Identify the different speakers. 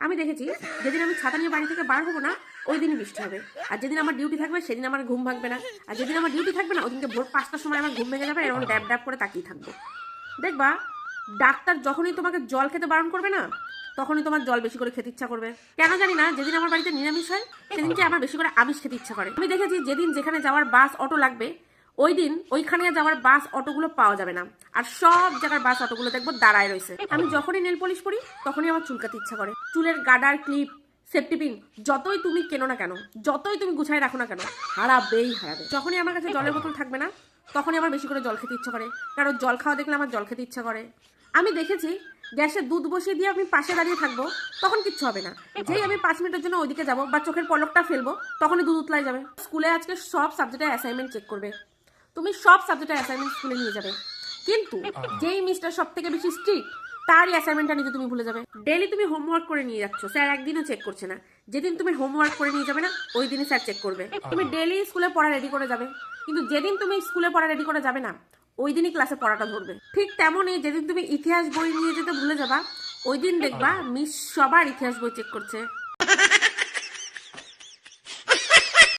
Speaker 1: আমি দেখেছি যেদিন আমি ছাতা নিয়ে বাড়ি থেকে বার হবো না ওই দিনই বৃষ্টি হবে, আর যেদিন আমার ডিউটি থাকবে সেদিন আমার ঘুম ভাঙবে না, আর যেদিন আমার ডিউটি থাকবে না ওই দিনকে ভোর 5টার সময় আমার ঘুম ভেঙে যাবে, এরকম ড্যাব ড্যাব করে তাকিয়ে থাকবো। দেখবা ডাক্তার যখনই তোমাকে জল খেতে বারণ করবে না তখনই তোমার জল বেশি করে খেতে ইচ্ছা করবে। কেন জানি না, যেদিন আমার বাড়িতে নিরামিষ হয় সেদিনকে আমার বেশি করে আমিষ খেতে ইচ্ছা করে। আমি দেখেছি যেদিন যেখানে যাওয়ার বাস অটো লাগবে ওই দিন ওইখানে যাওয়ার বাস অটোগুলো পাওয়া যাবে না, আর সব জায়গার বাস অটোগুলো দেখবো দাঁড়ায় রয়েছে। আমি যখনই নেল পলিশ করি তখনই আমার চুলকাতে ইচ্ছা করে। চুলের গার্ডার, ক্লিপ, সেফটি পিন যতই তুমি কেনো না কেন, যতই তুমি গুছায় রাখো না কেন, হারাবেই হারাবে। যখনই আমার কাছে জলের বোতল থাকবে না তখনই আমার বেশি করে জল খেতে ইচ্ছা করে, কারণ জল খাওয়া দেখলে আমার জল খেতে ইচ্ছা করে। আমি দেখেছি গ্যাসে দুধ বসিয়ে দিয়ে আমি পাশে দাঁড়িয়ে থাকবো তখন কিচ্ছু হবে না, যেই আমি 5 মিনিটের জন্য ওইদিকে যাবো বা চোখের পলকটা ফেলবো তখনই দুধ উতলাই যাবে। স্কুলে আজকে সব সাবজেক্টের অ্যাসাইনমেন্ট চেক করবে, তুমি সব সাবজেক্টের অ্যাসাইনমেন্ট স্কুলে নিয়ে যাবে, কিন্তু যেই মিস্টার সব থেকে বেশি স্ট্রিক্ট তারই অ্যাসাইনমেন্টটা নিতে তুমি ভুলে যাবে। ডেইলি তুমি হোমওয়ার্ক করে নিয়ে যাচ্ছ, স্যার একদিনও চেক করছে না। যেদিন তুমি হোমওয়ার্ক করে নিয়ে যাবে না ওই দিনই স্যার চেক করবে। তুমি ডেইলি স্কুলে পড়া রেডি করে যাবে, কিন্তু যেদিন তুমি স্কুলে পড়া রেডি করে যাবে না ওই দিনই ক্লাসে পড়াটা ধরবে। ঠিক তেমনই যেদিন তুমি ইতিহাস বই নিয়ে যেতে ভুলে যাবা ওই দিন দেখবা মিস সবার ইতিহাস বই চেক করছে।